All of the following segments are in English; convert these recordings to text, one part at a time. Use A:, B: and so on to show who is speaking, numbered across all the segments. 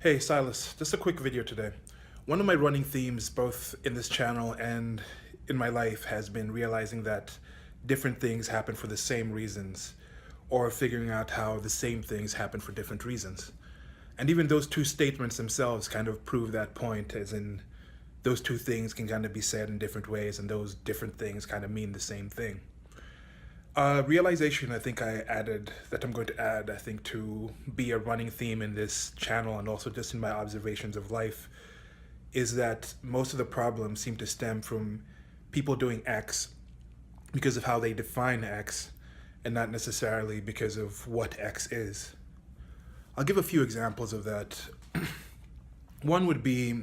A: Hey Silas, just a quick video today. One of my running themes, both in this channel and in my life, has been realizing that different things happen for the same reasons, or figuring out how the same things happen for different reasons. And even those two statements themselves kind of prove that point, as in those two things can kind of be said in different ways, and those different things kind of mean the same thing. Realization I think I added, that I'm going to add, I think, to be a running theme in this channel and also just in my observations of life, is that most of the problems seem to stem from people doing X because of how they define X and not necessarily because of what X is. I'll give a few examples of that. One would be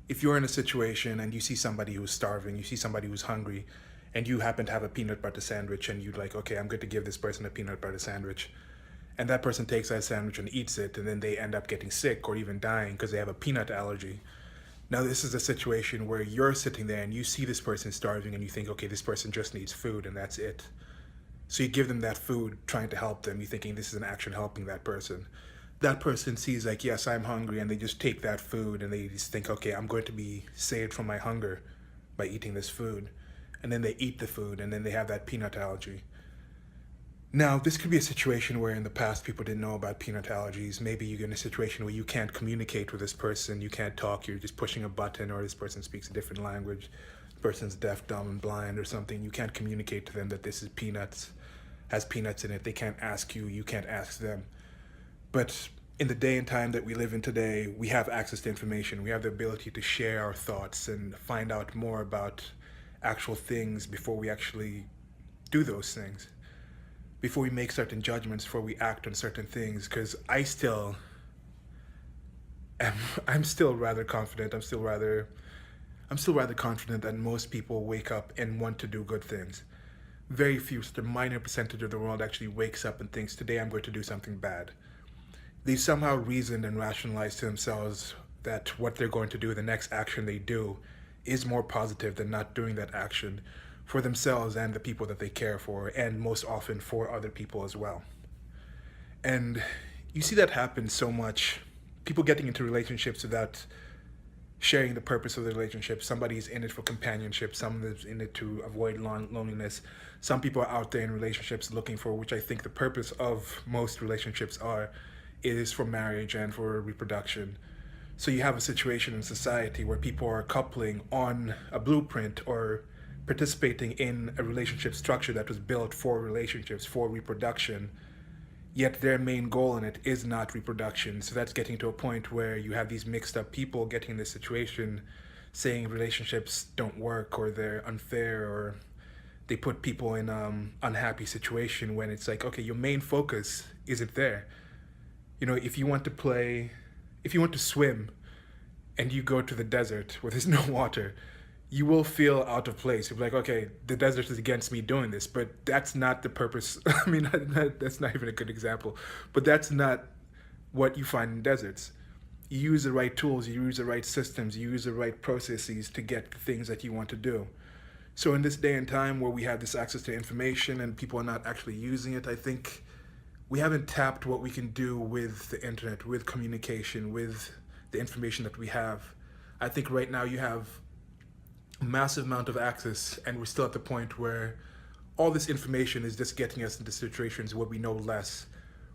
A: if you're in a situation and you see somebody who's starving, you see somebody who's hungry, and you happen to have a peanut butter sandwich, and you're like, okay, I'm going to give this person a peanut butter sandwich. And that person takes that sandwich and eats it, and then they end up getting sick or even dying because they have a peanut allergy. Now, this is a situation where you're sitting there and you see this person starving and you think, okay, this person just needs food and that's it. So you give them that food, trying to help them. You're thinking this is an action helping that person. That person sees like, yes, I'm hungry, and they just take that food and they just think, okay, I'm going to be saved from my hunger by eating this food. And then they eat the food and then they have that peanut allergy. Now, this could be a situation where in the past people didn't know about peanut allergies. Maybe you're in a situation where you can't communicate with this person, you can't talk, you're just pushing a button, or this person speaks a different language, this person's deaf, dumb, and blind or something. You can't communicate to them that this is peanuts, has peanuts in it. They can't ask you, you can't ask them. But in the day and time that we live in today, we have access to information. We have the ability to share our thoughts and find out more about actual things before we actually do those things, before we make certain judgments, before we act on certain things. Because I'm still rather confident. I'm still rather confident that most people wake up and want to do good things. Very few, just a minor percentage of the world actually wakes up and thinks, today I'm going to do something bad. They've somehow reasoned and rationalized to themselves that what they're going to do, the next action they do, is more positive than not doing that action for themselves and the people that they care for, and most often for other people as well. And you see that happen so much. People getting into relationships without sharing the purpose of the relationship. Somebody's in it for companionship, someone's in it to avoid loneliness. Some people are out there in relationships looking for, which I think the purpose of most relationships is for marriage and for reproduction. So you have a situation in society where people are coupling on a blueprint or participating in a relationship structure that was built for relationships, for reproduction, yet their main goal in it is not reproduction. So that's getting to a point where you have these mixed up people getting in this situation, saying relationships don't work, or they're unfair, or they put people in unhappy situation, when it's like, okay, your main focus isn't there. You know, if you want to swim and you go to the desert where there's no water, you will feel out of place. You'll be like, okay, the desert is against me doing this, but that's not the purpose. I mean, that's not even a good example, but that's not what you find in deserts. You use the right tools, you use the right systems, you use the right processes to get the things that you want to do. So in this day and time where we have this access to information and people are not actually using it, I think we haven't tapped what we can do with the internet, with communication, with the information that we have. I think right now you have a massive amount of access, and we're still at the point where all this information is just getting us into situations where we know less,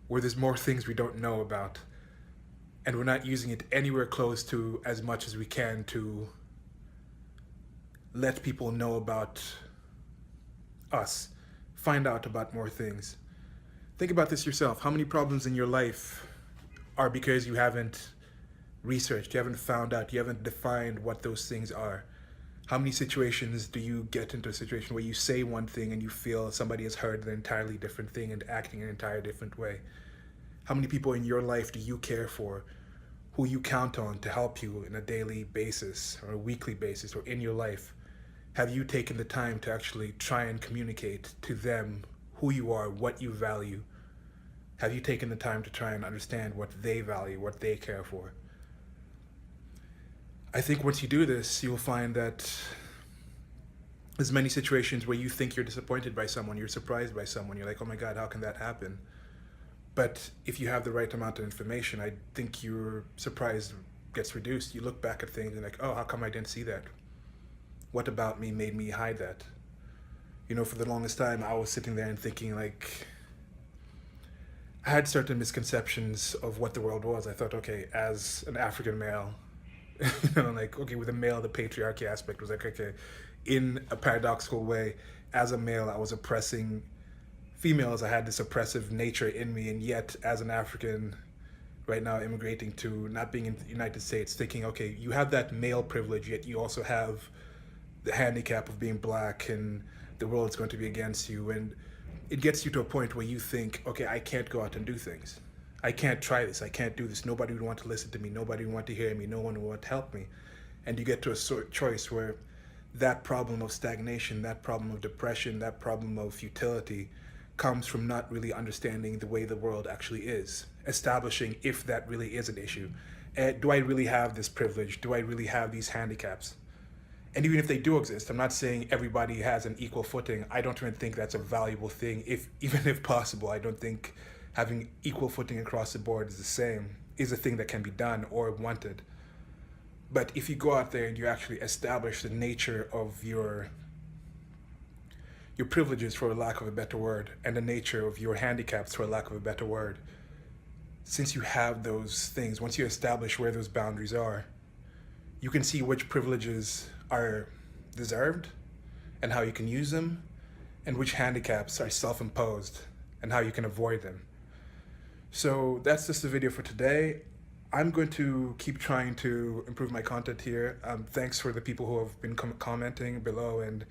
A: where there's more things we don't know about, and we're not using it anywhere close to as much as we can to let people know about us, find out about more things. Think about this yourself. How many problems in your life are because you haven't researched, you haven't found out, you haven't defined what those things are? How many situations do you get into a situation where you say one thing and you feel somebody has heard an entirely different thing and acting in an entirely different way? How many people in your life do you care for, who you count on to help you on a daily basis or a weekly basis or in your life? Have you taken the time to actually try and communicate to them who you are, what you value? Have you taken the time to try and understand what they value, what they care for? I think once you do this, you'll find that there's many situations where you think you're disappointed by someone, you're surprised by someone, you're like, oh my God, how can that happen? But if you have the right amount of information, I think your surprise gets reduced. You look back at things and like, oh, how come I didn't see that? What about me made me hide that? For the longest time, I was sitting there and thinking like, I had certain misconceptions of what the world was. I thought, okay, as an African male, like, okay, with a male, the patriarchy aspect was like, okay, in a paradoxical way, as a male, I was oppressing females. I had this oppressive nature in me, and yet, as an African, right now immigrating to not being in the United States, thinking, okay, you have that male privilege, yet you also have the handicap of being black, and the world's going to be against you, and it gets you to a point where you think, okay, I can't go out and do things. I can't try this. I can't do this. Nobody would want to listen to me. Nobody would want to hear me. No one would want to help me. And you get to a sort of choice where that problem of stagnation, that problem of depression, that problem of futility comes from not really understanding the way the world actually is, establishing if that really is an issue. Do I really have this privilege? Do I really have these handicaps? And even if they do exist, I'm not saying everybody has an equal footing. I don't even think that's a valuable thing. Even if possible, I don't think having equal footing across the board is a thing that can be done or wanted. But if you go out there and you actually establish the nature of your privileges, for lack of a better word, and the nature of your handicaps, for lack of a better word, since you have those things, once you establish where those boundaries are, you can see which privileges are deserved and how you can use them, and which handicaps are self-imposed and how you can avoid them. So that's just the video for today. I'm going to keep trying to improve my content here. Thanks for the people who have been commenting below and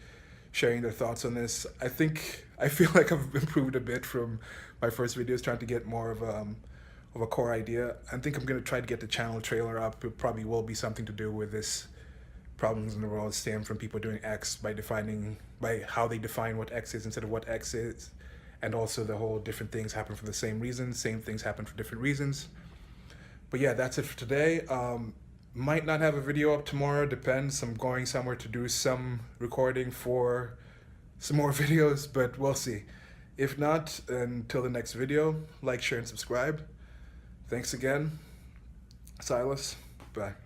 A: sharing their thoughts on this. I feel like I've improved a bit from my first videos, trying to get more of a core idea. I think I'm going to try to get the channel trailer up. It probably will be something to do with this problems in the world stem from people doing X by how they define what X is instead of what X is. And also the whole different things happen for the same reasons, same things happen for different reasons. But yeah, that's it for today. Might not have a video up tomorrow, depends. I'm going somewhere to do some recording for some more videos, but we'll see. If not, until the next video, like, share, and subscribe. Thanks again. Silas. Bye.